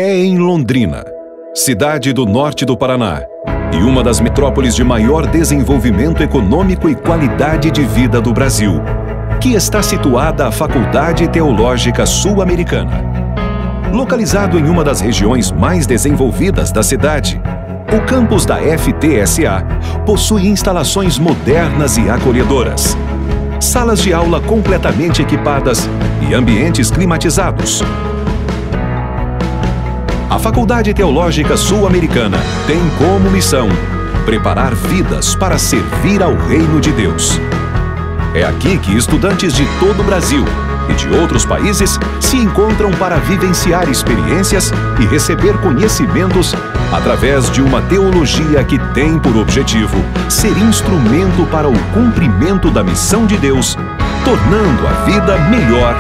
é em Londrina, cidade do norte do Paraná, e uma das metrópoles de maior desenvolvimento econômico e qualidade de vida do Brasil, que está situada a Faculdade Teológica Sul-Americana. Localizado em uma das regiões mais desenvolvidas da cidade, o campus da FTSA possui instalações modernas e acolhedoras, salas de aula completamente equipadas e ambientes climatizados. A Faculdade Teológica Sul-Americana tem como missão preparar vidas para servir ao Reino de Deus. É aqui que estudantes de todo o Brasil e de outros países se encontram para vivenciar experiências e receber conhecimentos através de uma teologia que tem por objetivo ser instrumento para o cumprimento da missão de Deus, tornando a vida melhor,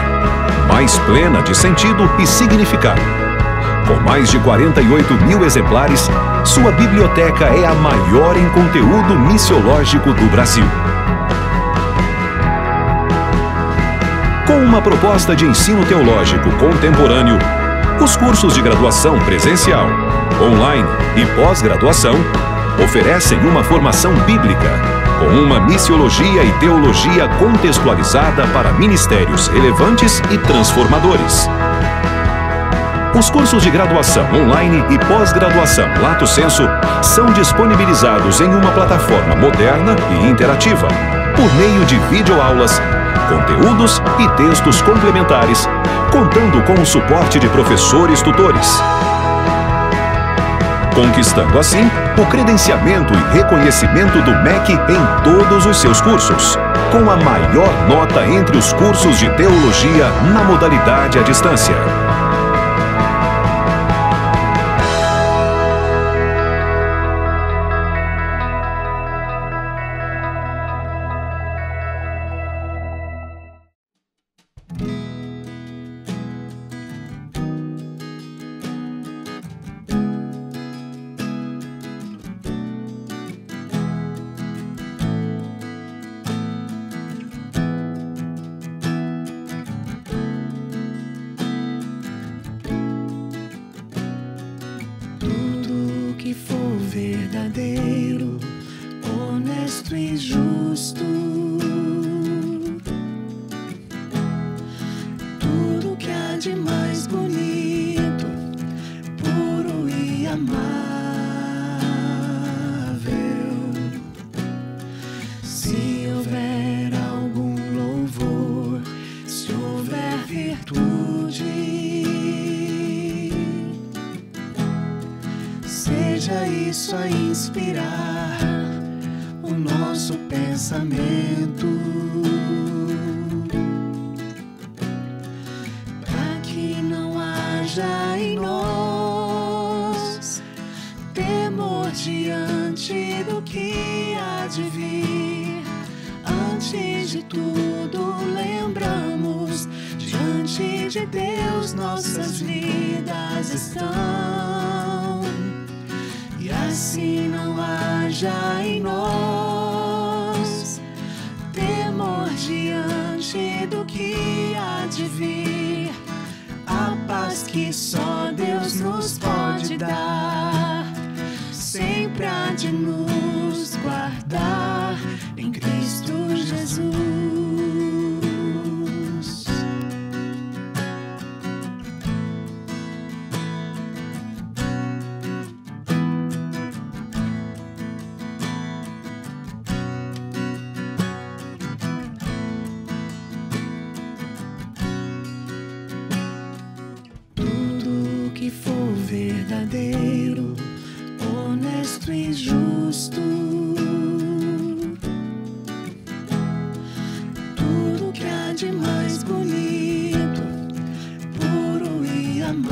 mais plena de sentido e significado. Com mais de 48 mil exemplares, sua biblioteca é a maior em conteúdo missiológico do Brasil. Com uma proposta de ensino teológico contemporâneo, os cursos de graduação presencial, online e pós-graduação oferecem uma formação bíblica, com uma missiologia e teologia contextualizada para ministérios relevantes e transformadores. Os cursos de graduação online e pós-graduação Lato Sensu são disponibilizados em uma plataforma moderna e interativa, por meio de videoaulas, conteúdos e textos complementares, contando com o suporte de professores-tutores. Conquistando assim o credenciamento e reconhecimento do MEC em todos os seus cursos, com a maior nota entre os cursos de teologia na modalidade à distância. Tudo que for verdadeiro, honesto e justo, tudo que há de mais bonito, puro e amável, se houver algum louvor, se houver virtude, seja isso a inspirar o nosso pensamento, para que não haja em nós temor diante do que há de vir. Antes de tudo, lembramos, diante de Deus nossas vidas estão. E assim não haja em nós temor diante do que há de vir. A paz que só Deus nos pode dar, sempre há de nos guardar em Cristo Jesus. Tudo que for verdadeiro, honesto e justo, tudo que há de mais bonito, puro e amável,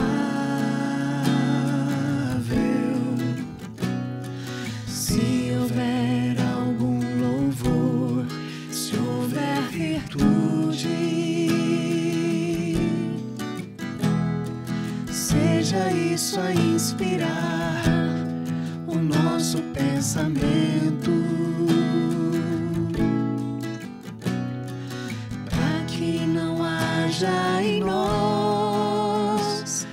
se houver algum louvor, se houver virtude, seja isso a inspirar o nosso pensamento, para que não haja em nós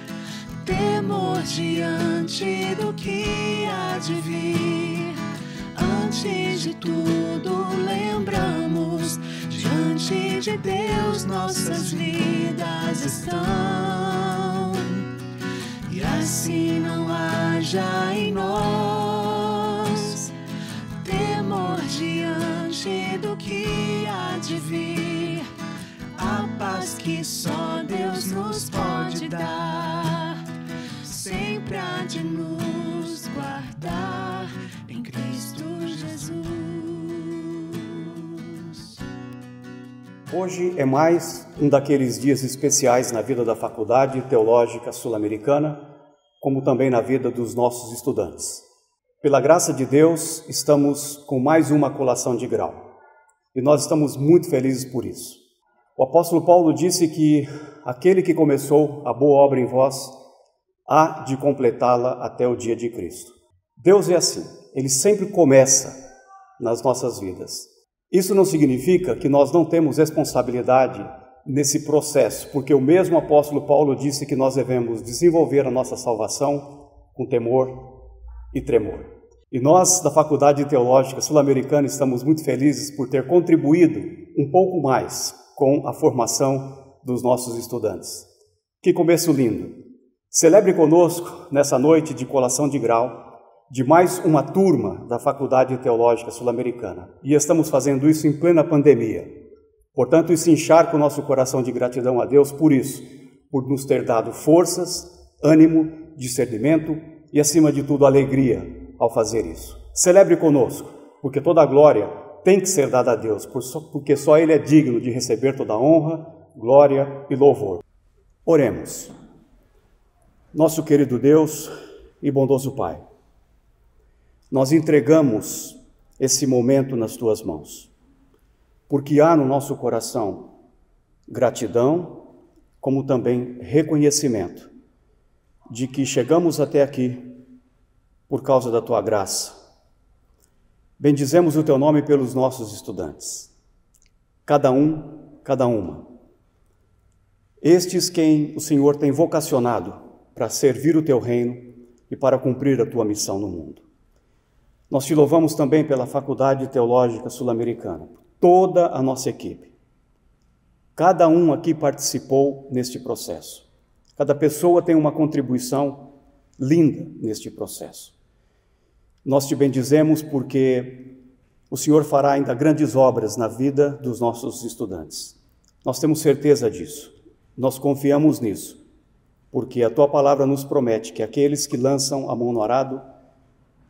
temor diante do que há de vir. Antes de tudo, lembramos, diante de Deus nossas vidas estão. E assim não haja em nós temor diante do que há de vir. A paz que só Deus nos pode dar, sempre há de nos guardar em Cristo Jesus. Hoje é mais um daqueles dias especiais na vida da Faculdade Teológica Sul-Americana, como também na vida dos nossos estudantes. Pela graça de Deus, estamos com mais uma colação de grau e nós estamos muito felizes por isso. O apóstolo Paulo disse que aquele que começou a boa obra em vós há de completá-la até o dia de Cristo. Deus é assim, Ele sempre começa nas nossas vidas. Isso não significa que nós não temos responsabilidade nesse processo, porque o mesmo apóstolo Paulo disse que nós devemos desenvolver a nossa salvação com temor e tremor. E nós, da Faculdade Teológica Sul-Americana, estamos muito felizes por ter contribuído um pouco mais com a formação dos nossos estudantes. Que começo lindo! Celebre conosco, nessa noite de colação de grau, de mais uma turma da Faculdade Teológica Sul-Americana. E estamos fazendo isso em plena pandemia. Portanto, isso encharca o nosso coração de gratidão a Deus por isso, por nos ter dado forças, ânimo, discernimento e, acima de tudo, alegria ao fazer isso. Celebre conosco, porque toda a glória tem que ser dada a Deus, porque só Ele é digno de receber toda a honra, glória e louvor. Oremos. Nosso querido Deus e bondoso Pai, nós entregamos esse momento nas Tuas mãos, porque há no nosso coração gratidão, como também reconhecimento de que chegamos até aqui por causa da Tua graça. Bendizemos o Teu nome pelos nossos estudantes, cada um, cada uma. Estes quem o Senhor tem vocacionado para servir o Teu reino e para cumprir a Tua missão no mundo. Nós Te louvamos também pela Faculdade Teológica Sul-Americana, toda a nossa equipe. Cada um aqui participou neste processo. Cada pessoa tem uma contribuição linda neste processo. Nós Te bendizemos porque o Senhor fará ainda grandes obras na vida dos nossos estudantes. Nós temos certeza disso, nós confiamos nisso, porque a Tua palavra nos promete que aqueles que lançam a mão no arado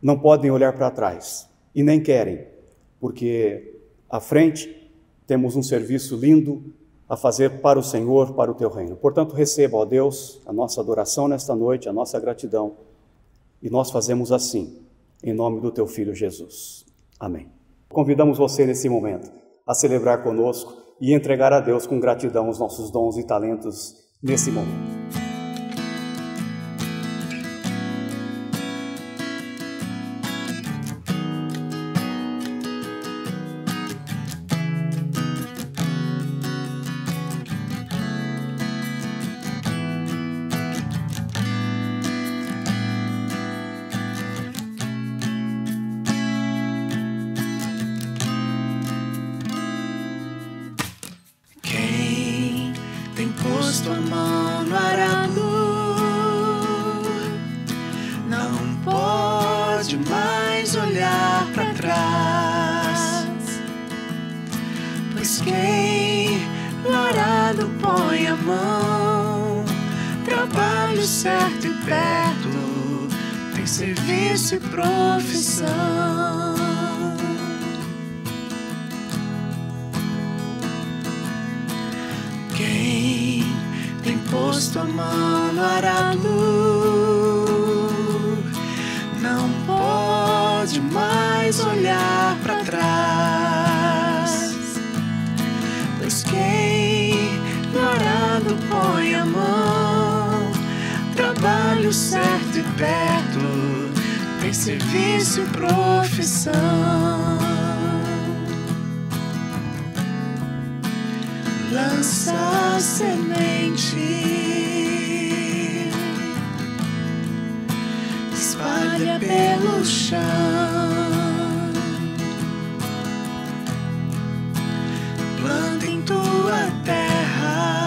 não podem olhar para trás e nem querem, porque à frente temos um serviço lindo a fazer para o Senhor, para o Teu reino. Portanto, receba, ó Deus, a nossa adoração nesta noite, a nossa gratidão, e nós fazemos assim, em nome do Teu Filho Jesus. Amém. Convidamos você nesse momento a celebrar conosco e entregar a Deus com gratidão os nossos dons e talentos nesse momento. Posto a mão no arado, não pode mais olhar para trás, pois quem no arado põe a mão, trabalho certo e perto, tem serviço e profissão. Quem tem posto a mão no arado não pode mais olhar para trás, pois quem no arado põe a mão, trabalho certo e perto, tem serviço e profissão. Lança a semente, espalha pelo chão. Planta em tua terra,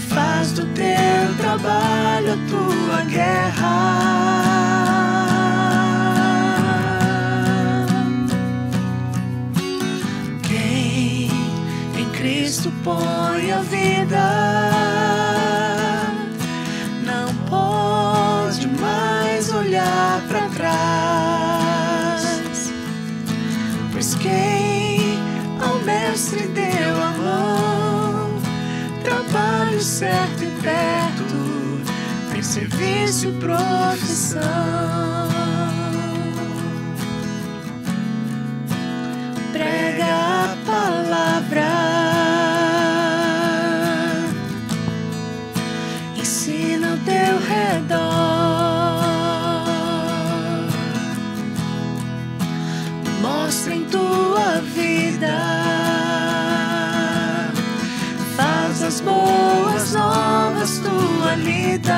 faz do teu trabalho a tua guerra. Quem em Cristo põe a vida não pode mais olhar para trás, pois quem ao mestre deu a mão, trabalho certo e perto, tem serviço e profissão. Prega a palavra, ensina ao teu redor, mostra em tua vida, faz as boas novas tua lida.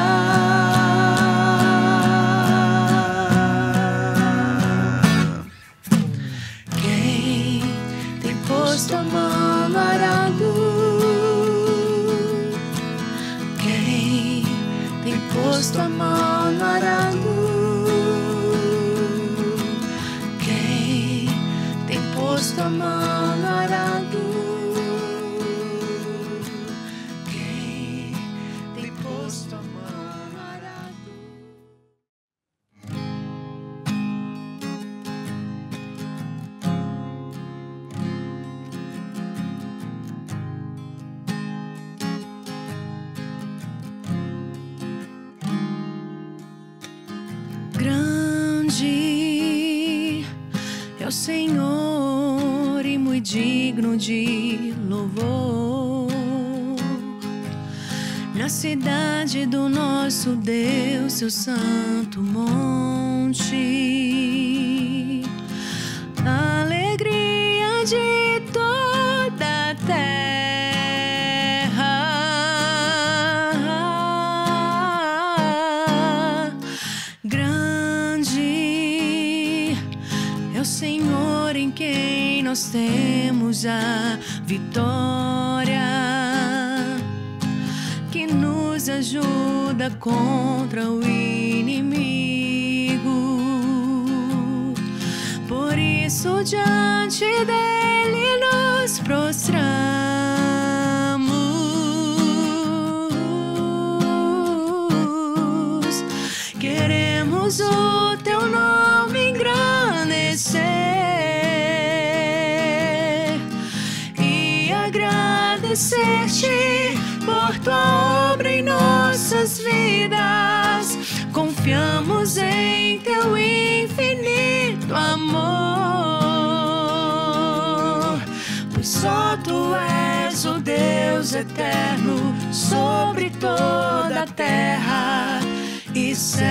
Quem tem posto a mão no arado, quem tem posto a mão no arado, quem tem posto a mão no arado, quem tem posto a mão no arado. Grande é o Senhor e muito digno de louvor, na cidade do nosso Deus, seu santo monte, a alegria de toda a terra. Grande é o Senhor em quem nós temos a vitória, que nos ajuda contra o inimigo. Por isso diante dele nos prostramos, queremos o teu nome engrandecer e agradecer-te por tua obra em nossas vidas. Confiamos em teu infinito amor, pois só tu és o Deus eterno sobre toda a terra e céu.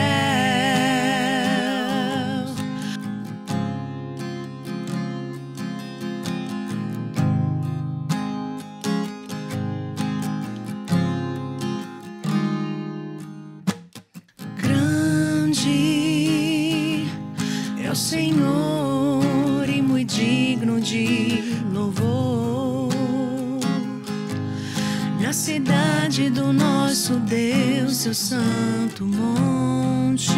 Grande é o Senhor e muito digno de louvor, na cidade do nosso Deus, seu santo monte,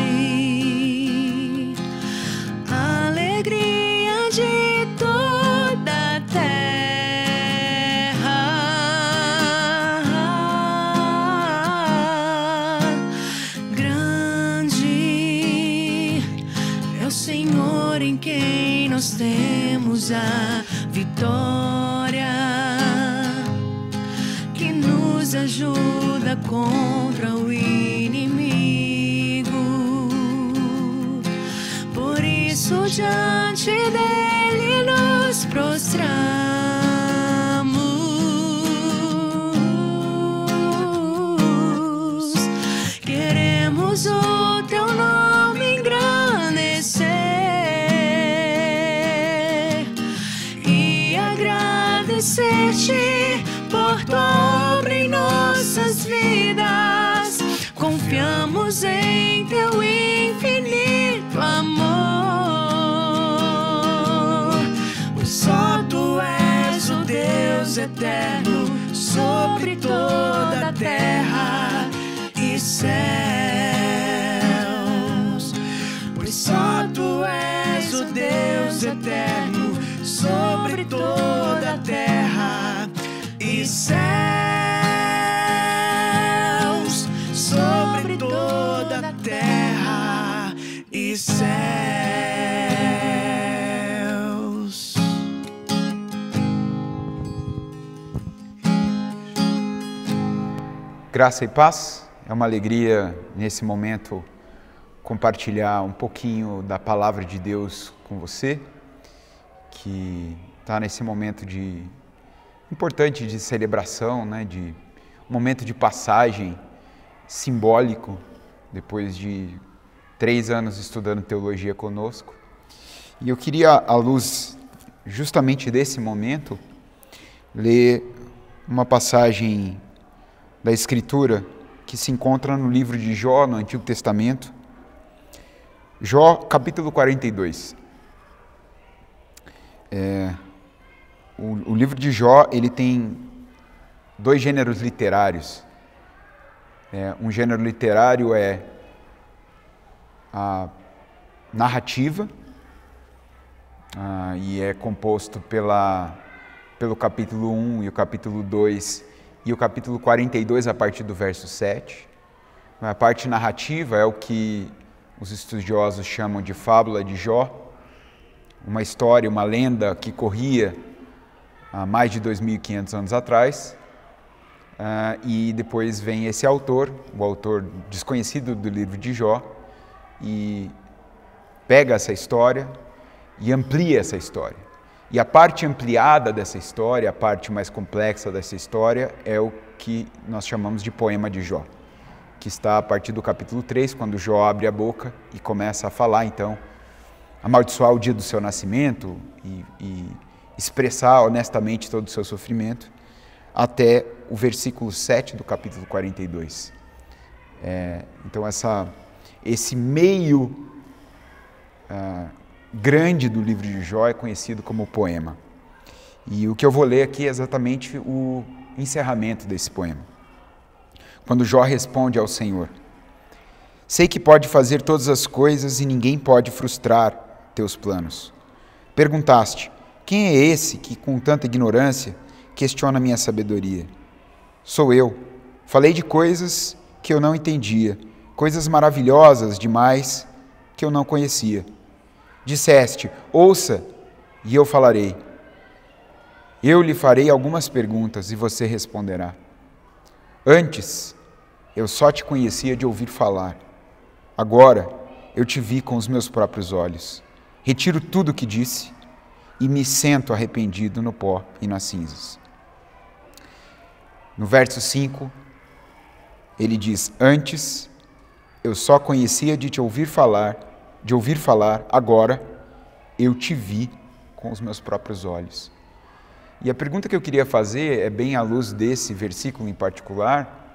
a alegria de toda a terra. Grande é o Senhor em quem nós temos a vitória, que nos ajuda contra o inimigo. Por isso diante dele nos prostramos, queremos o teu nome engrandecer e agradecer-te por tua obra em nossas vidas. Confiamos em teu céus, pois só tu és o Deus eterno sobre toda a terra e céus, sobre toda a terra e céus. Graça e paz, é uma alegria nesse momento compartilhar um pouquinho da palavra de Deus com você, que está nesse momento importante de celebração, né, de um momento de passagem simbólico, depois de 3 anos estudando teologia conosco. E eu queria, à luz justamente desse momento, ler uma passagem da Escritura que se encontra no livro de Jó, no Antigo Testamento. Jó, capítulo 42. O livro de Jó, ele tem 2 gêneros literários. Um gênero literário é a narrativa, e é composto pelo capítulo 1 e o capítulo 2 e o capítulo 42 a partir do verso 7. A parte narrativa é o que os estudiosos chamam de fábula de Jó, uma história, uma lenda que corria há mais de 2.500 anos atrás, e depois vem esse autor, o autor desconhecido do livro de Jó, e pega essa história e amplia essa história. E a parte ampliada dessa história, a parte mais complexa dessa história, é o que nós chamamos de poema de Jó, que está a partir do capítulo 3, quando Jó abre a boca e começa a falar, então, amaldiçoar o dia do seu nascimento e expressar honestamente todo o seu sofrimento, até o versículo 7 do capítulo 42. Então, esse meio grande do livro de Jó é conhecido como poema. E o que eu vou ler aqui é exatamente o encerramento desse poema. Quando Jó responde ao Senhor: sei que pode fazer todas as coisas e ninguém pode frustrar teus planos. Perguntaste: quem é esse que com tanta ignorância questiona minha sabedoria? Sou eu. Falei de coisas que eu não entendia, coisas maravilhosas demais que eu não conhecia. Disseste: ouça, e eu falarei. Eu lhe farei algumas perguntas e você responderá. Antes, eu só te conhecia de ouvir falar. Agora, eu te vi com os meus próprios olhos. Retiro tudo o que disse e me sento arrependido no pó e nas cinzas. No verso 5, ele diz: antes, eu só conhecia de ouvir falar, agora eu te vi com os meus próprios olhos. E a pergunta que eu queria fazer é bem à luz desse versículo em particular,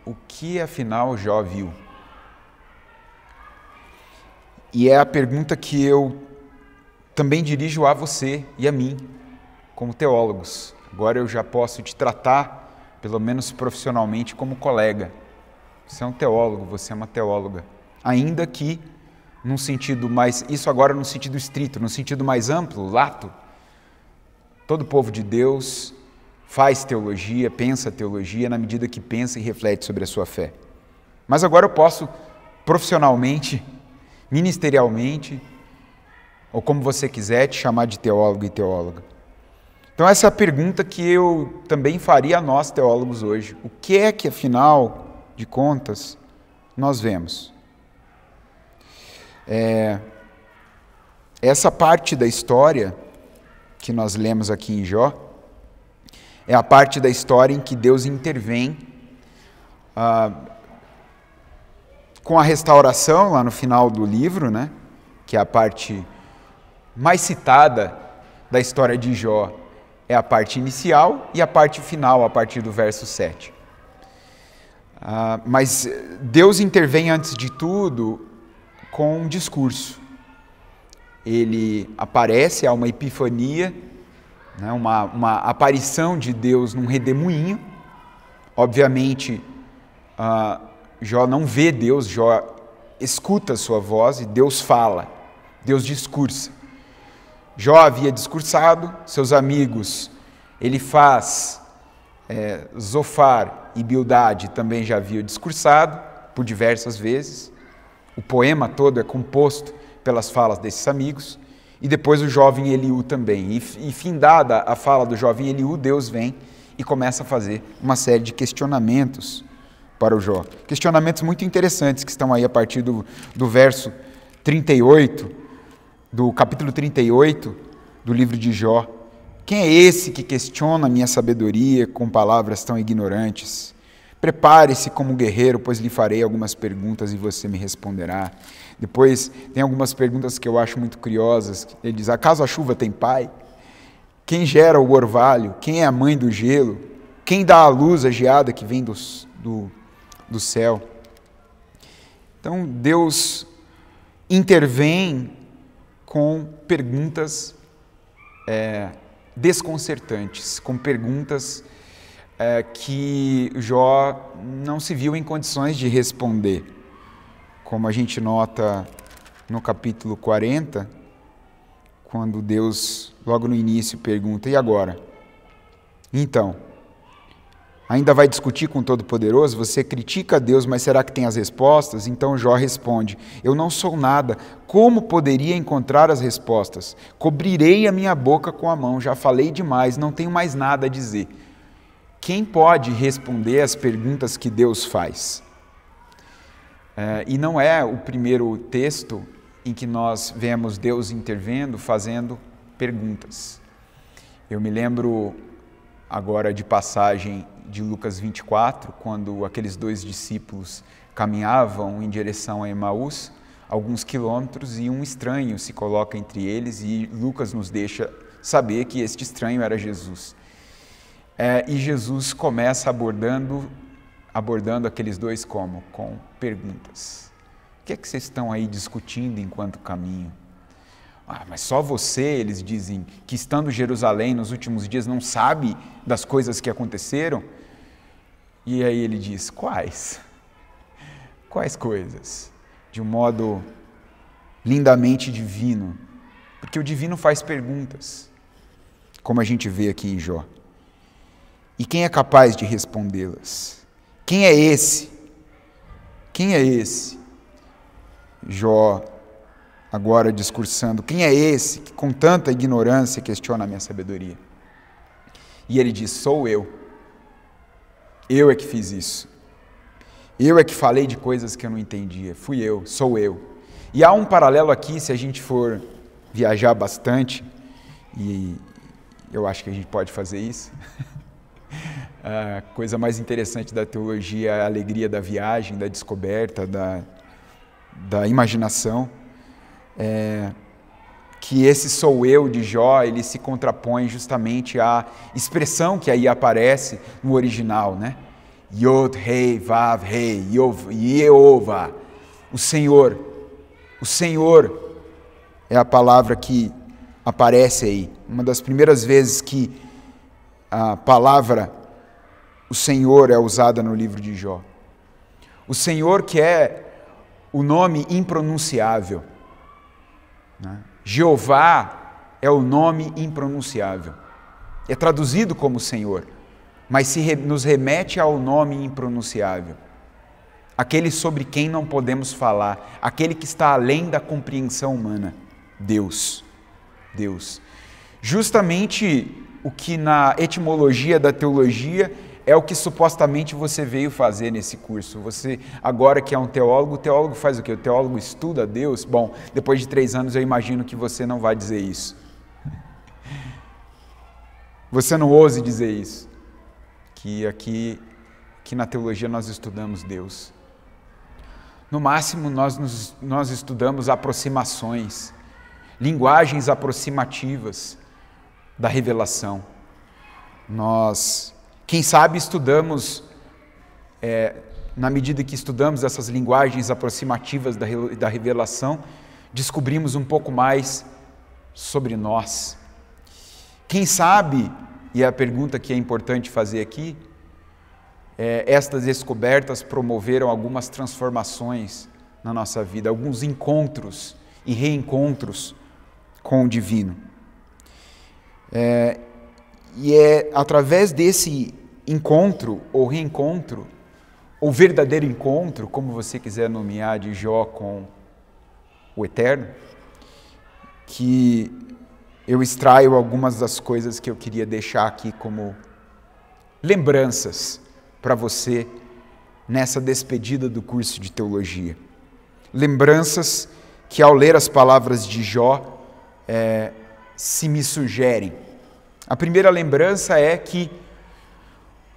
o que afinal Jó viu? E é a pergunta que eu também dirijo a você e a mim, como teólogos. Agora eu já posso te tratar, pelo menos profissionalmente, como colega. Você é um teólogo, você é uma teóloga. Ainda que, num sentido mais, isso agora no sentido estrito, no sentido mais amplo, lato, todo o povo de Deus faz teologia, pensa teologia na medida que pensa e reflete sobre a sua fé. Mas agora eu posso, profissionalmente, ministerialmente, ou como você quiser, te chamar de teólogo e teóloga. Então essa é a pergunta que eu também faria a nós teólogos hoje. O que é que, afinal de contas, nós vemos? Essa parte da história que nós lemos aqui em Jó é a parte da história em que Deus intervém com a restauração lá no final do livro, né? Que é a parte mais citada da história de Jó, é a parte inicial, e a parte final a partir do verso 7. Mas Deus intervém antes de tudo com um discurso. Ele aparece, há uma epifania, né, uma aparição de Deus num redemoinho. Obviamente, Jó não vê Deus, Jó escuta a sua voz e Deus fala, Deus discursa. Jó havia discursado, seus amigos Elifaz, Zofar e Bildade também já haviam discursado por diversas vezes. O poema todo é composto pelas falas desses amigos. E depois o jovem Eliú também. E findada a fala do jovem Eliú, Deus vem e começa a fazer uma série de questionamentos para o Jó. Questionamentos muito interessantes que estão aí a partir do verso 38, do capítulo 38 do livro de Jó. Quem é esse que questiona a minha sabedoria com palavras tão ignorantes? Prepare-se como guerreiro, pois lhe farei algumas perguntas e você me responderá. Depois tem algumas perguntas que eu acho muito curiosas. Ele diz, acaso a chuva tem pai? Quem gera o orvalho? Quem é a mãe do gelo? Quem dá à luz a geada que vem do céu? Então Deus intervém com perguntas desconcertantes, com perguntas que Jó não se viu em condições de responder. Como a gente nota no capítulo 40, quando Deus, logo no início, pergunta, e agora? Então, ainda vai discutir com o Todo-Poderoso? Você critica a Deus, mas será que tem as respostas? Então Jó responde, eu não sou nada, como poderia encontrar as respostas? Cobrirei a minha boca com a mão, já falei demais, não tenho mais nada a dizer. Quem pode responder às perguntas que Deus faz? E não é o primeiro texto em que nós vemos Deus intervendo, fazendo perguntas. Eu me lembro agora de passagem de Lucas 24, quando aqueles 2 discípulos caminhavam em direção a Emaús, alguns quilômetros, e um estranho se coloca entre eles, e Lucas nos deixa saber que este estranho era Jesus. E Jesus começa abordando aqueles dois como? Com perguntas. O que é que vocês estão aí discutindo enquanto caminham? Mas só você, eles dizem, que estando em Jerusalém nos últimos dias não sabe das coisas que aconteceram? E aí ele diz, quais? Quais coisas? De um modo lindamente divino. Porque o divino faz perguntas, como a gente vê aqui em Jó. E quem é capaz de respondê-las? Quem é esse? Quem é esse? Jó, agora discursando, quem é esse que com tanta ignorância questiona a minha sabedoria? E ele diz, sou eu. Eu é que fiz isso. Eu é que falei de coisas que eu não entendia. Fui eu, sou eu. E há um paralelo aqui, se a gente for viajar bastante, e eu acho que a gente pode fazer isso. A coisa mais interessante da teologia é a alegria da viagem, da descoberta, da imaginação. Que esse sou eu de Jó, ele se contrapõe justamente à expressão que aí aparece no original, né? Yod, Rei, Vav, Rei, Yehová, o Senhor. O Senhor é a palavra que aparece aí. Uma das primeiras vezes que a palavra o Senhor é usada no livro de Jó. O Senhor, que é o nome impronunciável, né? Jeová é o nome impronunciável. É traduzido como Senhor, mas nos remete ao nome impronunciável. Aquele sobre quem não podemos falar, aquele que está além da compreensão humana. Deus. Deus. Justamente o que na etimologia da teologia é o que supostamente você veio fazer nesse curso. Você, agora que é um teólogo, o teólogo faz o quê? O teólogo estuda a Deus? Bom, depois de 3 anos eu imagino que você não vai dizer isso. Você não ouse dizer isso. Que na teologia nós estudamos Deus. No máximo nós estudamos aproximações, linguagens aproximativas da revelação. Quem sabe estudamos, na medida que estudamos essas linguagens aproximativas da revelação, descobrimos um pouco mais sobre nós. Quem sabe, e é a pergunta que é importante fazer aqui, estas descobertas promoveram algumas transformações na nossa vida, alguns encontros e reencontros com o divino. E é através desse encontro ou reencontro, ou verdadeiro encontro, como você quiser nomear, de Jó com o Eterno, que eu extraio algumas das coisas que eu queria deixar aqui como lembranças para você nessa despedida do curso de teologia. Lembranças que, ao ler as palavras de Jó, se me sugerem. A primeira lembrança é que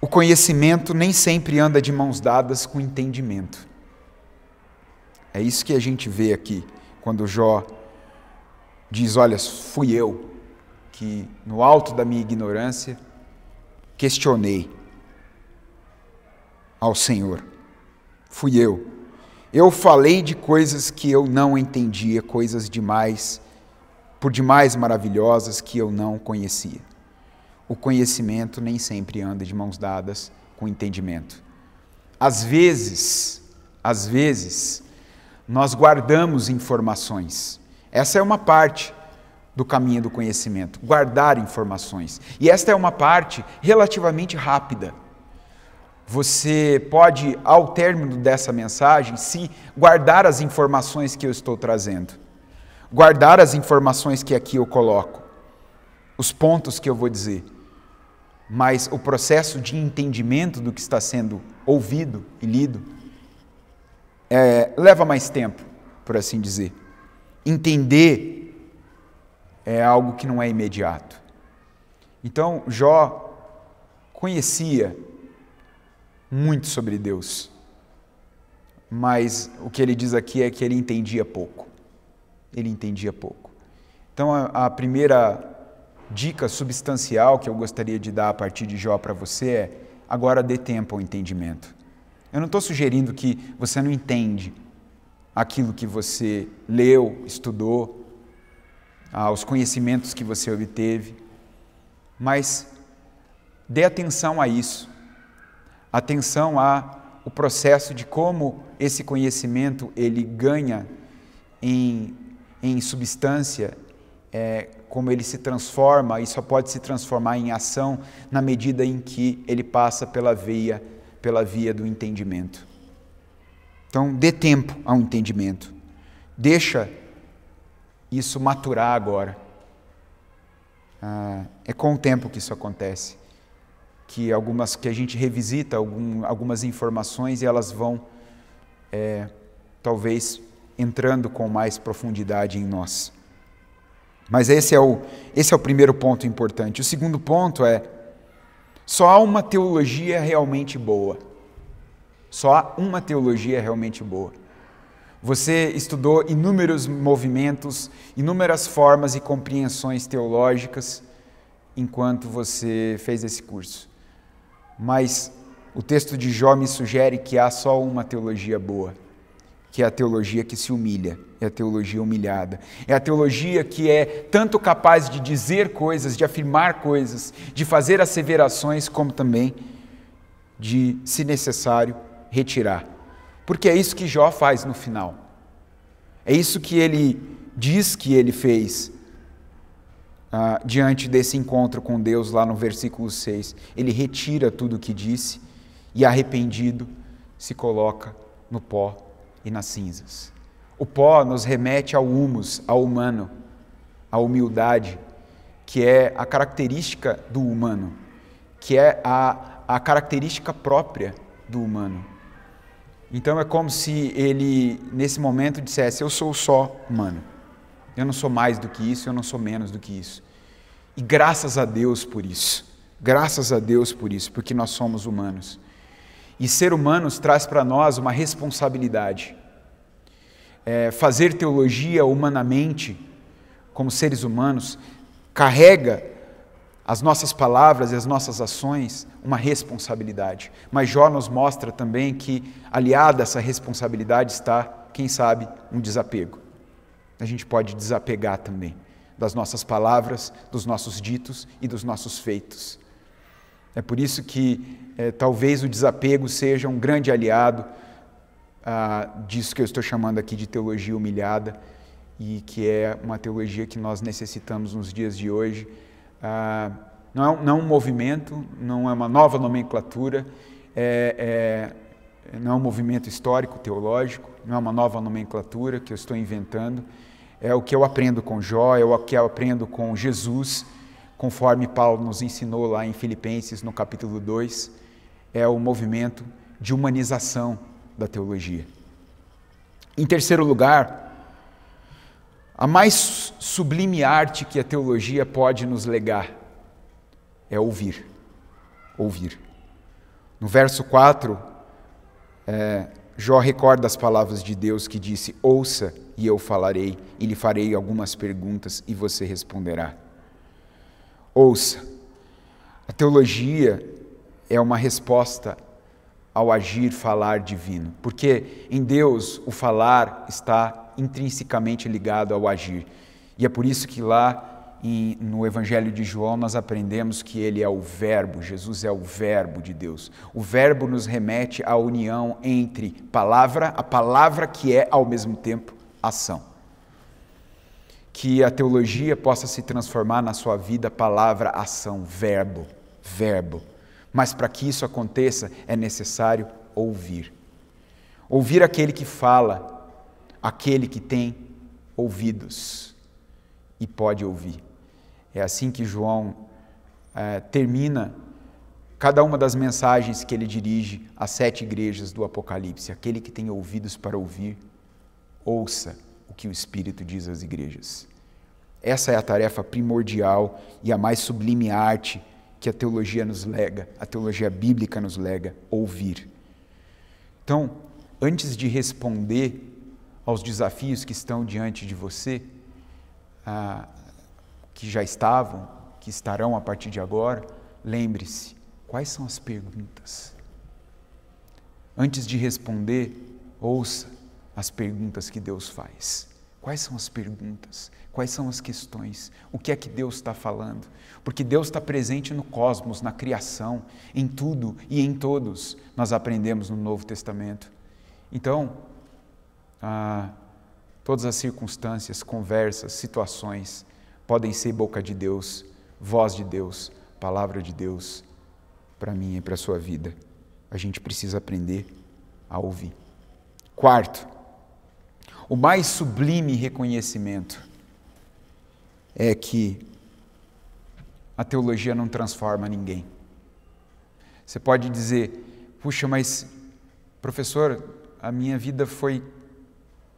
o conhecimento nem sempre anda de mãos dadas com o entendimento. É isso que a gente vê aqui, quando Jó diz, olha, fui eu que, no alto da minha ignorância, questionei ao Senhor. Fui eu. Eu falei de coisas que eu não entendia, coisas por demais maravilhosas que eu não conhecia. O conhecimento nem sempre anda de mãos dadas com o entendimento. Às vezes, nós guardamos informações. Essa é uma parte do caminho do conhecimento, guardar informações. E esta é uma parte relativamente rápida. Você pode, ao término dessa mensagem, se guardar as informações que eu estou trazendo, guardar as informações que aqui eu coloco, os pontos que eu vou dizer, mas o processo de entendimento do que está sendo ouvido e lido leva mais tempo, por assim dizer. Entender é algo que não é imediato. Então, Jó conhecia muito sobre Deus, mas o que ele diz aqui é que ele entendia pouco. Ele entendia pouco. Então, a primeira dica substancial que eu gostaria de dar a partir de Jó para você é: agora dê tempo ao entendimento. Eu não estou sugerindo que você não entende aquilo que você leu, estudou, os conhecimentos que você obteve, mas dê atenção a isso, atenção ao processo de como esse conhecimento ele ganha em substância, como ele se transforma, e só pode se transformar em ação na medida em que ele passa pela via do entendimento. Então, dê tempo ao entendimento. Deixa isso maturar agora. É com o tempo que isso acontece, que a gente revisita algumas informações e elas vão, talvez, entrando com mais profundidade em nós. Mas esse é o primeiro ponto importante. O segundo ponto é: só há uma teologia realmente boa. Só há uma teologia realmente boa. Você estudou inúmeros movimentos, inúmeras formas e compreensões teológicas enquanto você fez esse curso. Mas o texto de Jó me sugere que há só uma teologia boa, que é a teologia que se humilha, é a teologia humilhada. É a teologia que é tanto capaz de dizer coisas, de afirmar coisas, de fazer asseverações, como também de, se necessário, retirar. Porque é isso que Jó faz no final. É isso que ele diz que ele fez diante desse encontro com Deus lá no versículo 6. Ele retira tudo o que disse e, arrependido, se coloca no pó e nas cinzas. O pó nos remete ao humus, ao humano, à humildade, que é a característica do humano, que é a característica própria do humano. Então é como se ele, nesse momento, dissesse: eu sou só humano, eu não sou mais do que isso, eu não sou menos do que isso. E graças a Deus por isso, porque nós somos humanos. E ser humanos traz para nós uma responsabilidade. Fazer teologia humanamente, como seres humanos, carrega as nossas palavras e as nossas ações uma responsabilidade. Mas Jó nos mostra também que, aliada a essa responsabilidade, está, quem sabe, um desapego. A gente pode desapegar também das nossas palavras, dos nossos ditos e dos nossos feitos. É por isso que talvez o desapego seja um grande aliado disso que eu estou chamando aqui de teologia humilhada, e que é uma teologia que nós necessitamos nos dias de hoje. Não é um movimento, não é uma nova nomenclatura, não é um movimento histórico, teológico, não é uma nova nomenclatura que eu estou inventando, é o que eu aprendo com Jó, é o que eu aprendo com Jesus, conforme Paulo nos ensinou lá em Filipenses, no capítulo 2, é o movimento de humanização da teologia. Em terceiro lugar, a mais sublime arte que a teologia pode nos legar é ouvir. Ouvir. No verso 4, Jó recorda as palavras de Deus que disse: ouça e eu falarei, e lhe farei algumas perguntas e você responderá. Ouça. A teologia é uma resposta ao agir, falar divino, porque em Deus o falar está intrinsecamente ligado ao agir. E é por isso que lá no Evangelho de João nós aprendemos que ele é o Verbo, Jesus é o Verbo de Deus. O Verbo nos remete à união entre a palavra que é ao mesmo tempo ação. Que a teologia possa se transformar na sua vida palavra, ação, verbo. Mas para que isso aconteça é necessário ouvir. Ouvir aquele que fala, aquele que tem ouvidos e pode ouvir. É assim que João termina cada uma das mensagens que ele dirige às 7 igrejas do Apocalipse. Aquele que tem ouvidos para ouvir, ouça o que o Espírito diz às igrejas. Essa é a tarefa primordial e a mais sublime arte que a teologia nos lega, a teologia bíblica nos lega, ouvir. Então, antes de responder aos desafios que estão diante de você, que já estavam, que estarão a partir de agora, lembre-se, quais são as perguntas? Antes de responder, ouça as perguntas que Deus faz. Quais são as perguntas? Quais são as questões? O que é que Deus está falando? Porque Deus está presente no cosmos, na criação, em tudo e em todos, nós aprendemos no Novo Testamento. Então, todas as circunstâncias, conversas, situações podem ser boca de Deus, voz de Deus, palavra de Deus para mim e para a sua vida. A gente precisa aprender a ouvir. Quarto, o mais sublime reconhecimento é que a teologia não transforma ninguém. Você pode dizer: puxa, mas professor, a minha vida foi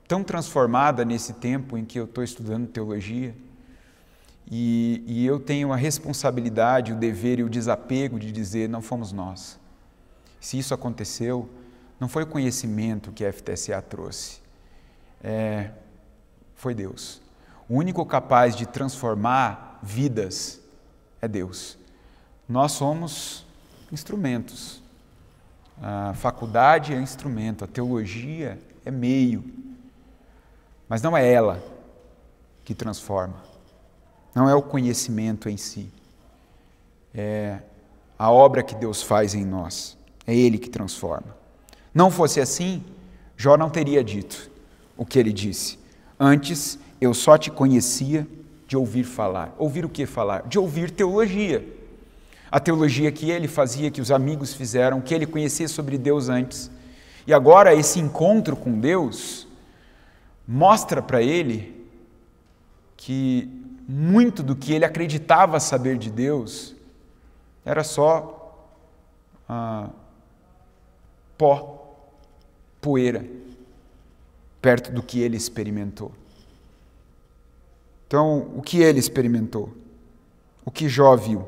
tão transformada nesse tempo em que eu estou estudando teologia, e eu tenho a responsabilidade, o dever e o desapego de dizer: não fomos nós. Se isso aconteceu, não foi o conhecimento que a FTSA trouxe, foi Deus. O único capaz de transformar vidas é Deus. Nós somos instrumentos. A faculdade é instrumento, a teologia é meio. Mas não é ela que transforma. Não é o conhecimento em si. É a obra que Deus faz em nós. É Ele que transforma. Não fosse assim, Jó não teria dito o que ele disse. Antes, eu só te conhecia de ouvir falar. Ouvir o que falar? De ouvir teologia. A teologia que ele fazia, que os amigos fizeram, que ele conhecia sobre Deus antes. E agora esse encontro com Deus mostra para ele que muito do que ele acreditava saber de Deus era só pó, poeira, perto do que ele experimentou. Então, o que ele experimentou? O que Jó viu?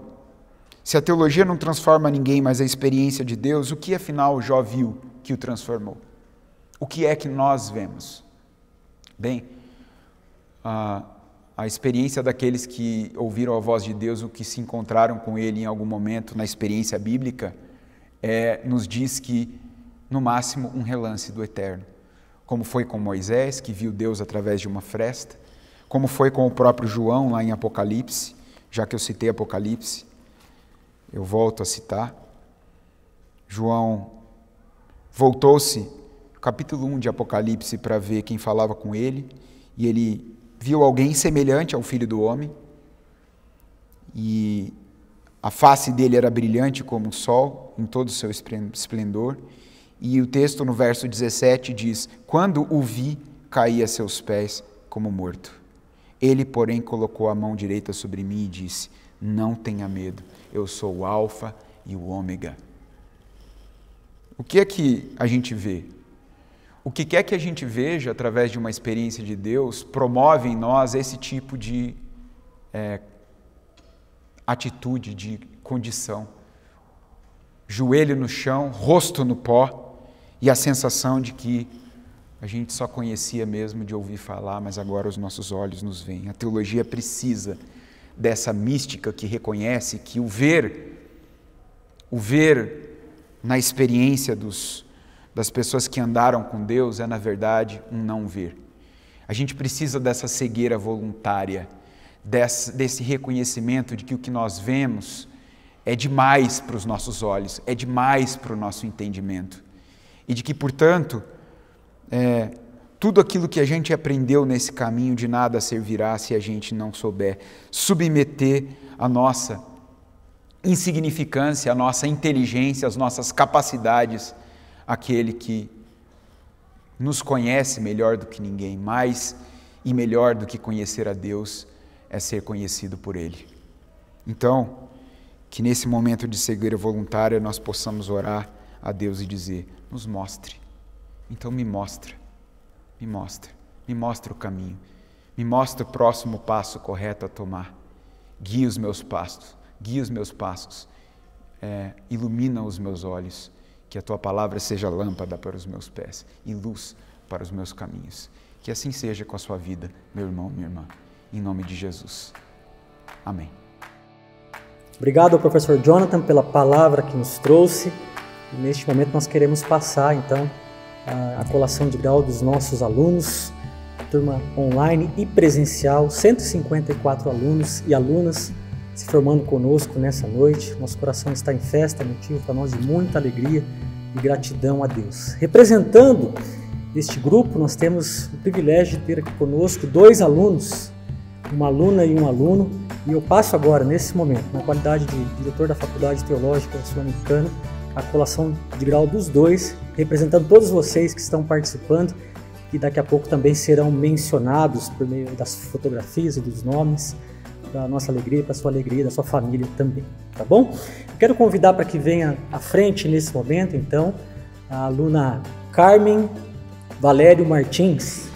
Se a teologia não transforma ninguém, mas a experiência de Deus, o que afinal Jó viu que o transformou? O que é que nós vemos? Bem, a experiência daqueles que ouviram a voz de Deus, o que se encontraram com Ele em algum momento na experiência bíblica, nos diz que, no máximo, um relance do eterno. Como foi com Moisés, que viu Deus através de uma fresta, como foi com o próprio João lá em Apocalipse, já que eu citei Apocalipse. Eu volto a citar. João voltou-se, capítulo 1 de Apocalipse, para ver quem falava com ele, e ele viu alguém semelhante ao Filho do Homem, e a face dele era brilhante como o sol, em todo o seu esplendor, e o texto no verso 17 diz: quando o vi, caí a seus pés como morto. Ele, porém, colocou a mão direita sobre mim e disse: não tenha medo, eu sou o Alfa e o Ômega. O que é que a gente vê? O que quer que a gente veja através de uma experiência de Deus promove em nós esse tipo de atitude, de condição. Joelho no chão, rosto no pó, e a sensação de que a gente só conhecia mesmo de ouvir falar, mas agora os nossos olhos nos veem. A teologia precisa dessa mística que reconhece que o ver na experiência das pessoas que andaram com Deus é, na verdade, um não ver. A gente precisa dessa cegueira voluntária, desse reconhecimento de que o que nós vemos é demais para os nossos olhos, é demais para o nosso entendimento. E de que, portanto, tudo aquilo que a gente aprendeu nesse caminho de nada servirá se a gente não souber submeter a nossa insignificância, a nossa inteligência, as nossas capacidades àquele que nos conhece melhor do que ninguém, mais e melhor do que conhecer a Deus é ser conhecido por Ele. Então, que nesse momento de cegueira voluntária nós possamos orar a Deus e dizer: nos mostre, então me mostra o caminho, me mostra o próximo passo correto a tomar, guia os meus passos, ilumina os meus olhos, que a Tua palavra seja lâmpada para os meus pés e luz para os meus caminhos. Que assim seja com a sua vida, meu irmão, minha irmã, em nome de Jesus. Amém. Obrigado ao professor Jonathan pela palavra que nos trouxe. E neste momento nós queremos passar, então, a colação de grau dos nossos alunos, turma online e presencial, 154 alunos e alunas se formando conosco nessa noite. Nosso coração está em festa, motivo para nós de muita alegria e gratidão a Deus. Representando este grupo, nós temos o privilégio de ter aqui conosco 2 alunos, uma aluna e um aluno, e eu passo agora, nesse momento, na qualidade de diretor da Faculdade Teológica Sul-Americana, a colação de grau dos 2, representando todos vocês que estão participando, que daqui a pouco também serão mencionados por meio das fotografias e dos nomes, para a nossa alegria, para a sua alegria, da sua família também, tá bom? Eu quero convidar para que venha à frente nesse momento, então, a aluna Carmen Valério Martins.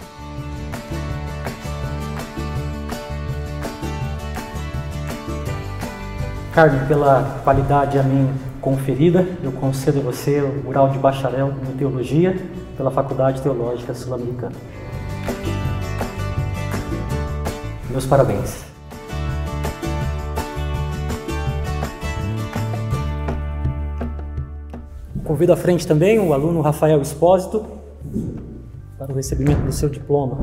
Carmen, pela qualidade a mim conferida, eu concedo a você o grau de bacharel em Teologia pela Faculdade Teológica Sul-Americana. Meus parabéns. Convido à frente também o aluno Rafael Espósito para o recebimento do seu diploma.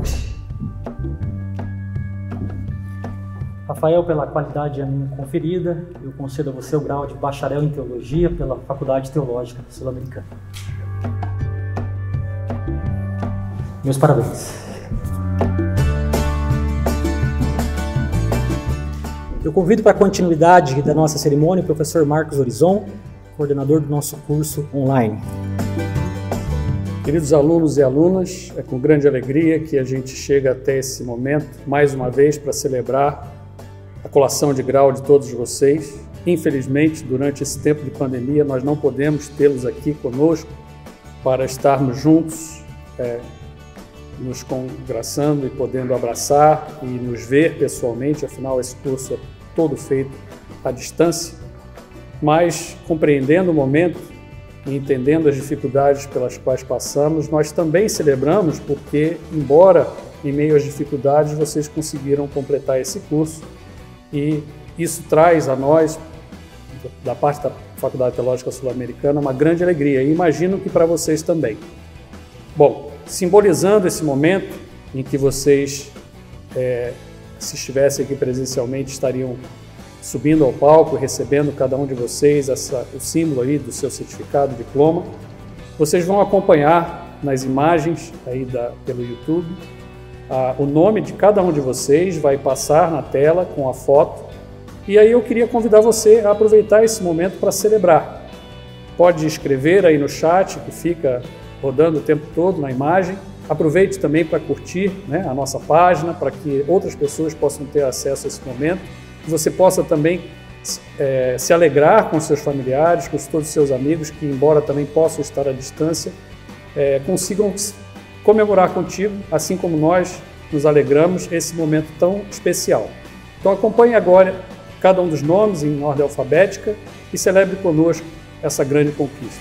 Rafael, pela qualidade a mim conferida, eu concedo a você o grau de bacharel em Teologia pela Faculdade Teológica Sul-Americana. Meus parabéns. Eu convido para a continuidade da nossa cerimônia o professor Marcos Horizon, coordenador do nosso curso online. Queridos alunos e alunas, é com grande alegria que a gente chega até esse momento, mais uma vez, para celebrar a colação de grau de todos vocês. Infelizmente, durante esse tempo de pandemia, nós não podemos tê-los aqui conosco para estarmos juntos, nos congraçando e podendo abraçar e nos ver pessoalmente, afinal esse curso é todo feito à distância. Mas, compreendendo o momento e entendendo as dificuldades pelas quais passamos, nós também celebramos porque, embora em meio às dificuldades, vocês conseguiram completar esse curso e isso traz a nós, da parte da Faculdade Teológica Sul-Americana, uma grande alegria e imagino que para vocês também. Bom, simbolizando esse momento em que vocês, se estivessem aqui presencialmente, estariam subindo ao palco, recebendo cada um de vocês o símbolo aí do seu certificado, diploma. Vocês vão acompanhar nas imagens aí pelo YouTube, o nome de cada um de vocês vai passar na tela com a foto. E aí eu queria convidar você a aproveitar esse momento para celebrar. Pode escrever aí no chat, que fica rodando o tempo todo na imagem. Aproveite também para curtir, né, a nossa página, para que outras pessoas possam ter acesso a esse momento. Que você possa também se alegrar com seus familiares, com todos os seus amigos, que embora também possam estar à distância, consigam comemorar contigo, assim como nós nos alegramos esse momento tão especial. Então acompanhe agora cada um dos nomes em ordem alfabética e celebre conosco essa grande conquista.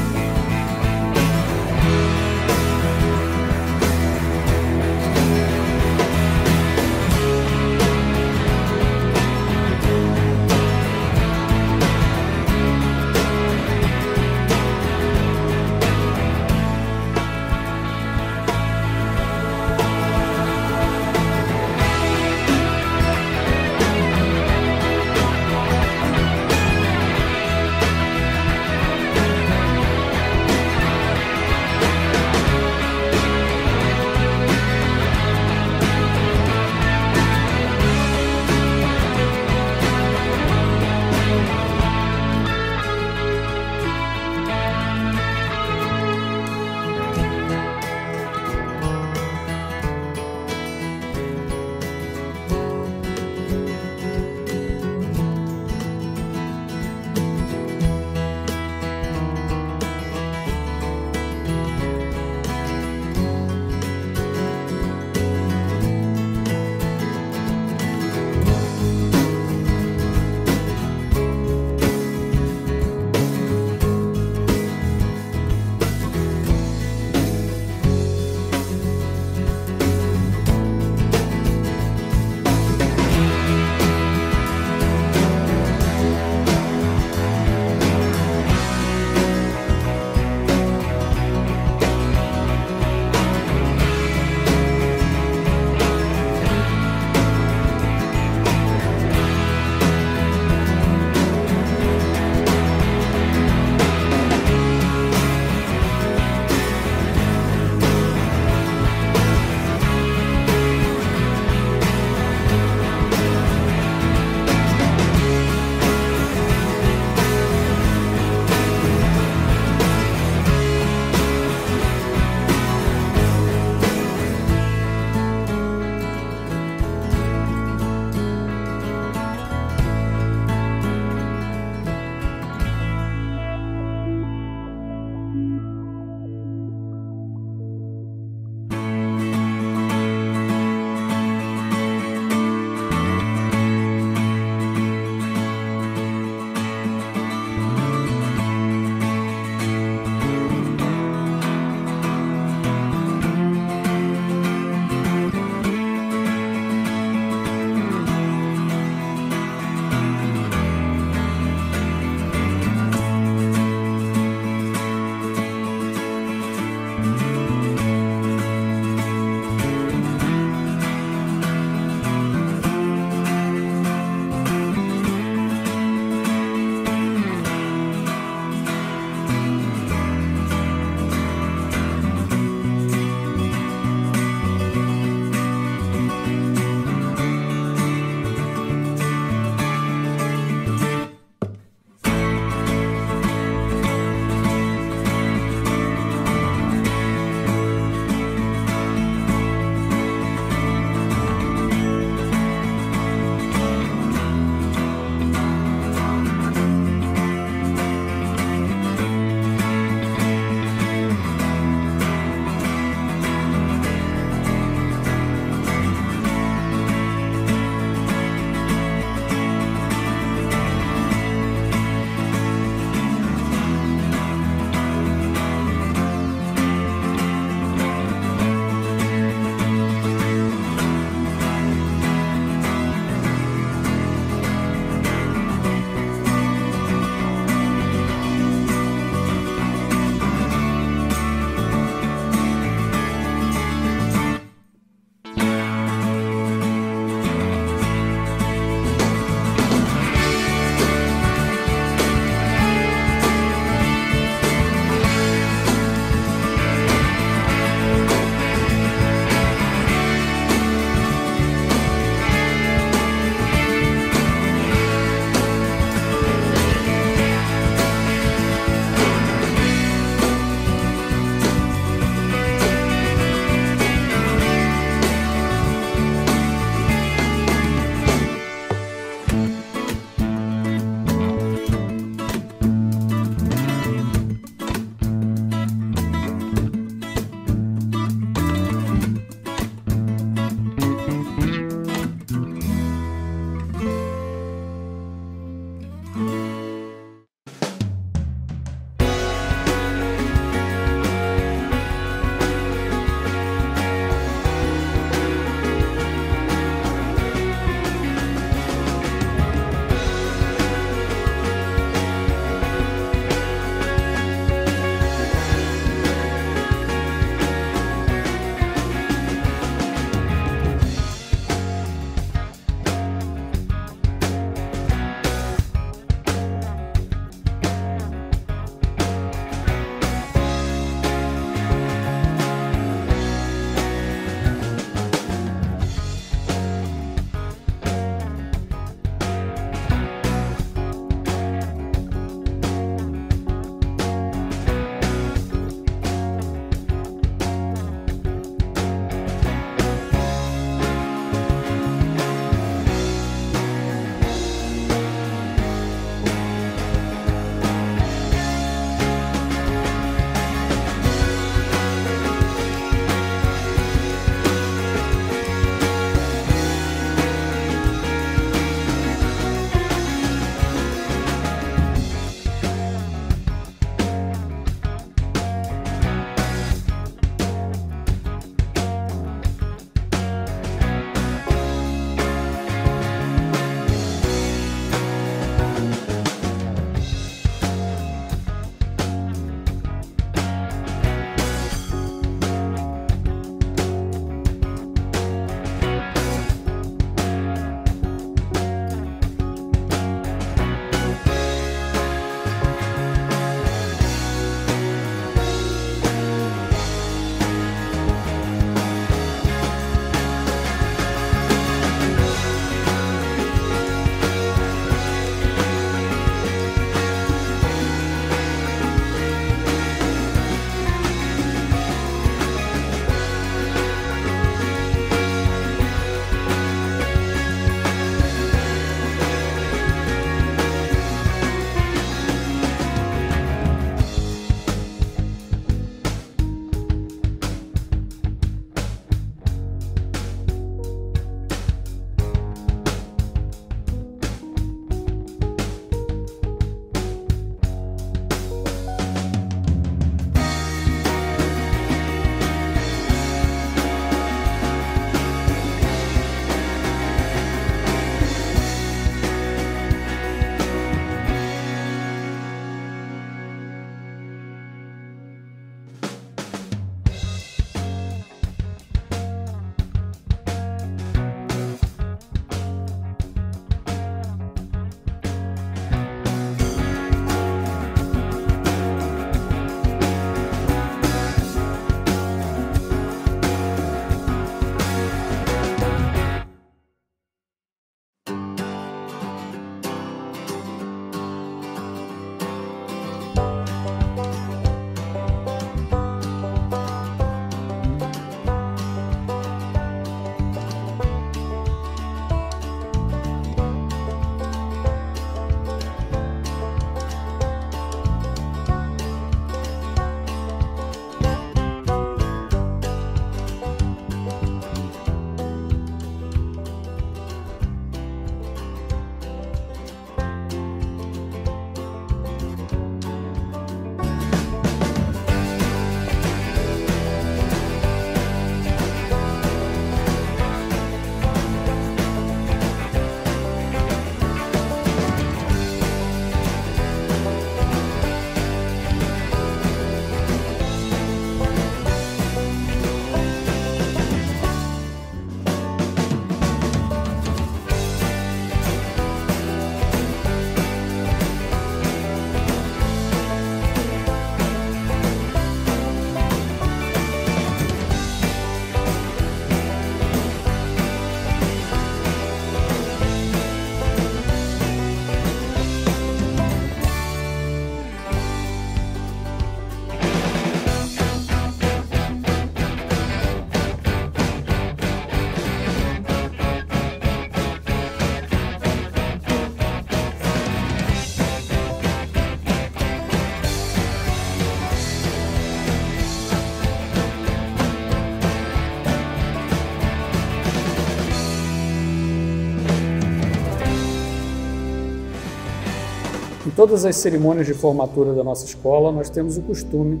Em todas as cerimônias de formatura da nossa escola, nós temos o costume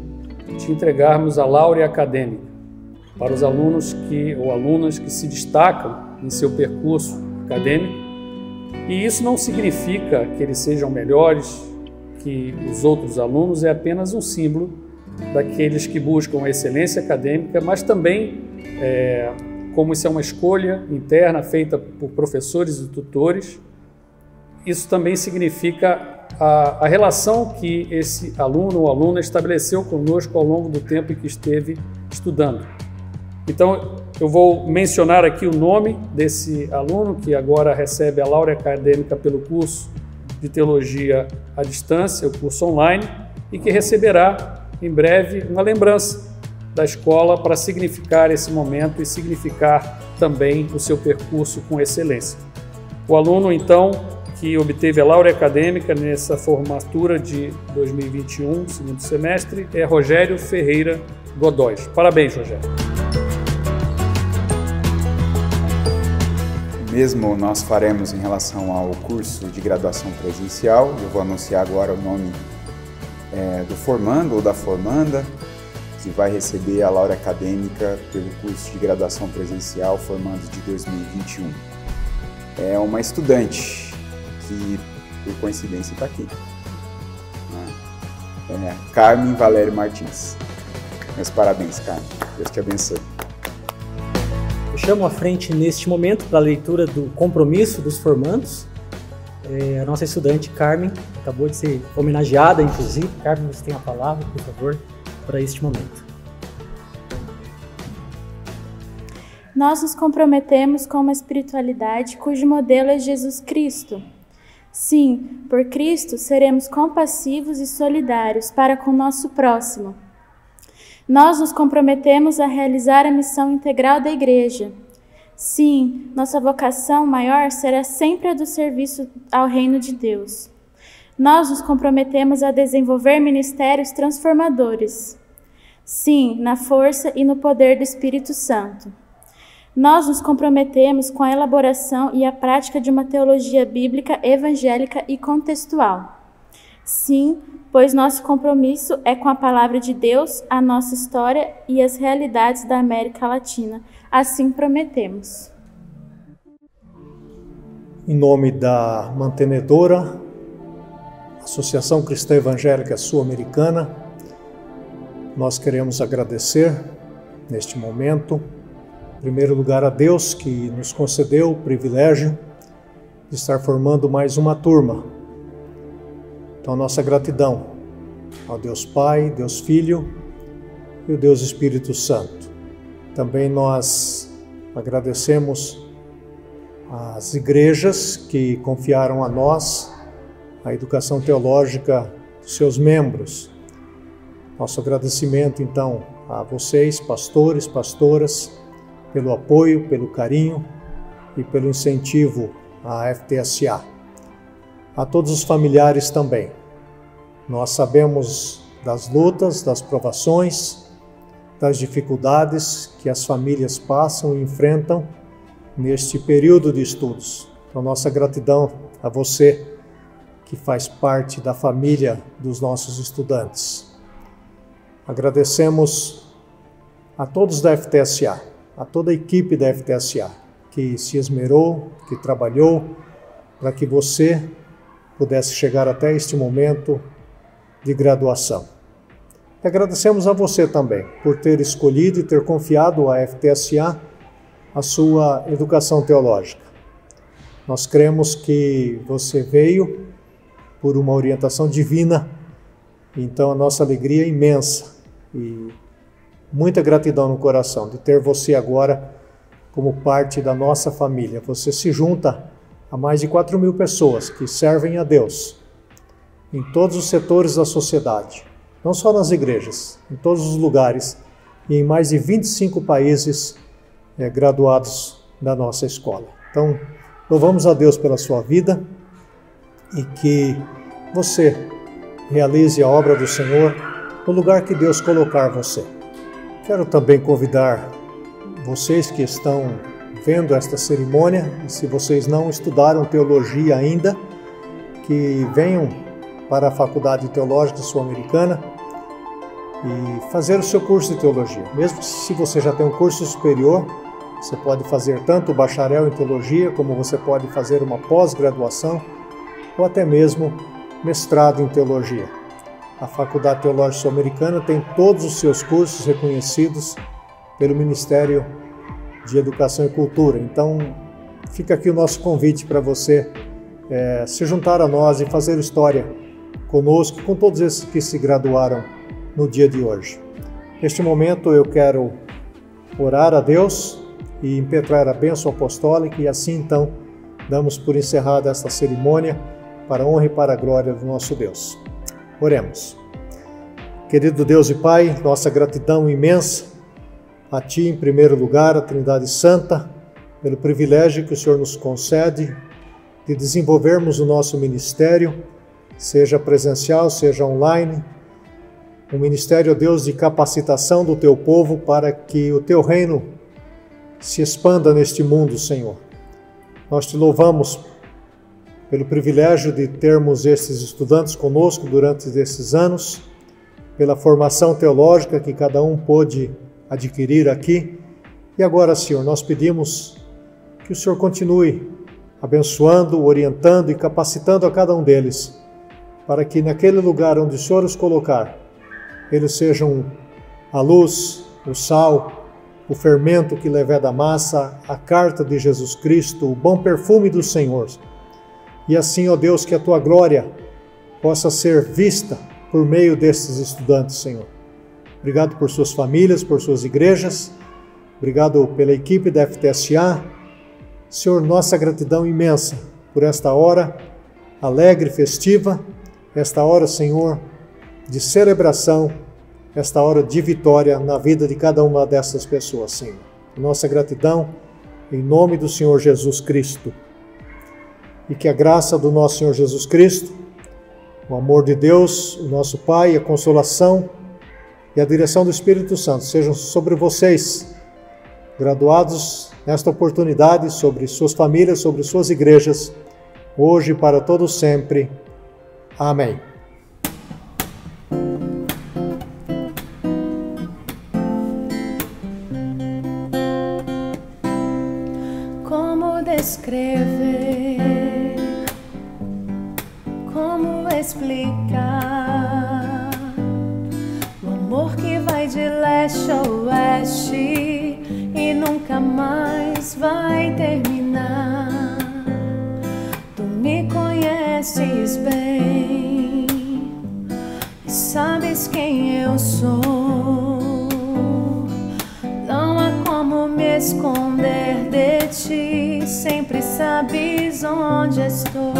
de entregarmos a laurea acadêmica para os alunos ou alunas que se destacam em seu percurso acadêmico. E isso não significa que eles sejam melhores que os outros alunos, é apenas um símbolo daqueles que buscam a excelência acadêmica, mas também, como isso é uma escolha interna feita por professores e tutores, isso também significa a relação que esse aluno ou aluna estabeleceu conosco ao longo do tempo em que esteve estudando. Então, eu vou mencionar aqui o nome desse aluno que agora recebe a laurea acadêmica pelo curso de Teologia à Distância, o curso online, e que receberá em breve uma lembrança da escola para significar esse momento e significar também o seu percurso com excelência. O aluno, então, que obteve a laurea acadêmica nessa formatura de 2021, segundo semestre, é Rogério Ferreira Godóis. Parabéns, Rogério. Mesmo nós faremos em relação ao curso de graduação presencial. Eu vou anunciar agora o nome do formando ou da formanda, que vai receber a laurea acadêmica pelo curso de graduação presencial formando de 2021. É uma estudante que, por coincidência, está aqui. Carmen Valério Martins. Meus parabéns, Carmen. Deus te abençoe. Eu chamo à frente neste momento para a leitura do compromisso dos formandos. A nossa estudante Carmen acabou de ser homenageada, inclusive. Carmen, você tem a palavra, por favor, para este momento. Nós nos comprometemos com uma espiritualidade cujo modelo é Jesus Cristo. Sim, por Cristo seremos compassivos e solidários para com o nosso próximo. Nós nos comprometemos a realizar a missão integral da Igreja. Sim, nossa vocação maior será sempre a do serviço ao reino de Deus. Nós nos comprometemos a desenvolver ministérios transformadores. Sim, na força e no poder do Espírito Santo. Nós nos comprometemos com a elaboração e a prática de uma teologia bíblica, evangélica e contextual. Sim, pois nosso compromisso é com a palavra de Deus, a nossa história e as realidades da América Latina. Assim prometemos. Em nome da mantenedora, Associação Cristã Evangélica Sul-Americana, nós queremos agradecer neste momento, em primeiro lugar, a Deus que nos concedeu o privilégio de estar formando mais uma turma. Então, nossa gratidão ao Deus Pai, Deus Filho e o Deus Espírito Santo. Também nós agradecemos às igrejas que confiaram a nós a educação teológica dos seus membros. Nosso agradecimento, então, a vocês, pastores, pastoras, pelo apoio, pelo carinho e pelo incentivo à FTSA. A todos os familiares também. Nós sabemos das lutas, das provações, das dificuldades que as famílias passam e enfrentam neste período de estudos. Então, nossa gratidão a você que faz parte da família dos nossos estudantes. Agradecemos a todos da FTSA, a toda a equipe da FTSA, que se esmerou, que trabalhou para que você pudesse chegar até este momento de graduação. E agradecemos a você também por ter escolhido e ter confiado à FTSA a sua educação teológica. Nós cremos que você veio por uma orientação divina, então a nossa alegria é imensa e muita gratidão no coração de ter você agora como parte da nossa família. Você se junta a mais de 4.000 pessoas que servem a Deus em todos os setores da sociedade, não só nas igrejas, em todos os lugares e em mais de 25 países graduados da nossa escola. Então, louvamos a Deus pela sua vida e que você realize a obra do Senhor no lugar que Deus colocar você. Quero também convidar vocês que estão vendo esta cerimônia, e se vocês não estudaram teologia ainda, que venham para a Faculdade Teológica Sul-Americana e fazer o seu curso de teologia. Mesmo se você já tem um curso superior, você pode fazer tanto o bacharel em teologia, como você pode fazer uma pós-graduação ou até mesmo mestrado em teologia. A Faculdade Teológica Sul-Americana tem todos os seus cursos reconhecidos pelo Ministério de Educação e Cultura. Então, fica aqui o nosso convite para você se juntar a nós e fazer história conosco, com todos esses que se graduaram no dia de hoje. Neste momento eu quero orar a Deus e impetrar a bênção apostólica, e assim então damos por encerrada esta cerimônia para a honra e para a glória do nosso Deus. Oremos. Querido Deus e Pai, nossa gratidão imensa a Ti em primeiro lugar, a Trindade Santa, pelo privilégio que o Senhor nos concede de desenvolvermos o nosso ministério, seja presencial, seja online, um ministério, ó Deus, de capacitação do Teu povo para que o Teu reino se expanda neste mundo, Senhor. Nós Te louvamos pelo privilégio de termos esses estudantes conosco durante esses anos, pela formação teológica que cada um pôde adquirir aqui. E agora, Senhor, nós pedimos que o Senhor continue abençoando, orientando e capacitando a cada um deles, para que naquele lugar onde o Senhor os colocar, eles sejam a luz, o sal, o fermento que leveda a massa, a carta de Jesus Cristo, o bom perfume do Senhor. E assim, ó Deus, que a Tua glória possa ser vista por meio desses estudantes, Senhor. Obrigado por suas famílias, por suas igrejas. Obrigado pela equipe da FTSA. Senhor, nossa gratidão imensa por esta hora alegre, festiva, esta hora, Senhor, de celebração, esta hora de vitória na vida de cada uma dessas pessoas, Senhor. Nossa gratidão em nome do Senhor Jesus Cristo. E que a graça do nosso Senhor Jesus Cristo, o amor de Deus, o nosso Pai, a consolação e a direção do Espírito Santo sejam sobre vocês, graduados nesta oportunidade, sobre suas famílias, sobre suas igrejas, hoje e para todos sempre. Amém. Como descrever, como explicar o amor que vai de leste a oeste e nunca mais vai terminar? Tu me conheces bem e sabes quem eu sou. Não há como me esconder de ti, sempre sabes onde estou.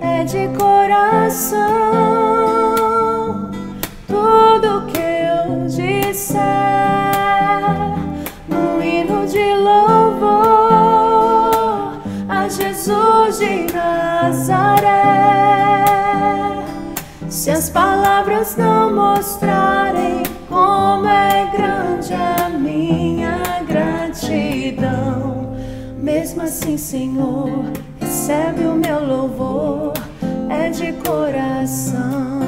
É de coração tudo que eu disser, no hino de louvor a Jesus de Nazaré. Se as palavras não mostrarem como é grande a minha gratidão, mesmo assim, Senhor, recebe o meu louvor, é de coração.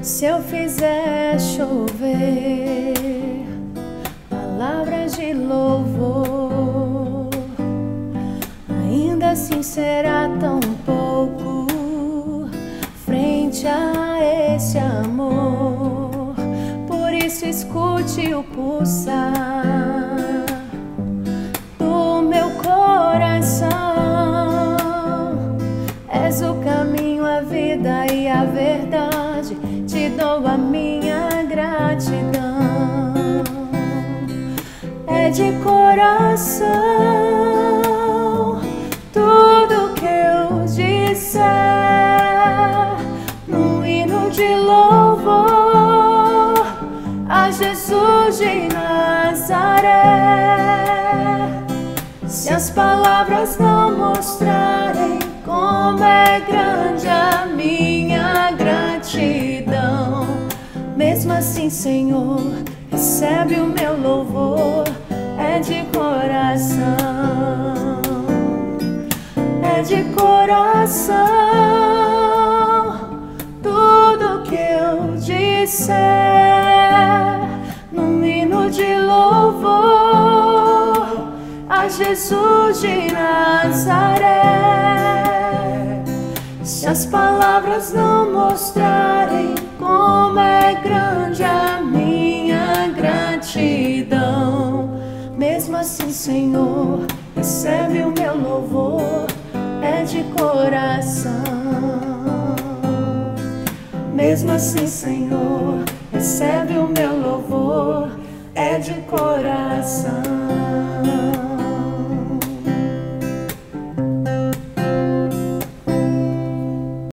Se eu fizer chover palavras de louvor, ainda assim será tão pouco frente a esse amor. Por isso escute o pulsar do meu coração. És o caminho, a vida e a verdade, te dou a minha gratidão. É de coração tudo que eu disser, no hino de louvor a Jesus de Nazaré. Se as palavras não mostrarem como é grande a minha gratidão, Mesmo assim, Senhor, recebe o meu louvor. É de coração, é de coração. Tudo que eu disser num hino de louvor a Jesus de Nazaré. Se as palavras não mostrarem como é grande a minha gratidão, mesmo assim, Senhor, recebe o meu louvor. É de coração. Mesmo assim, Senhor, recebe o meu louvor. É de coração.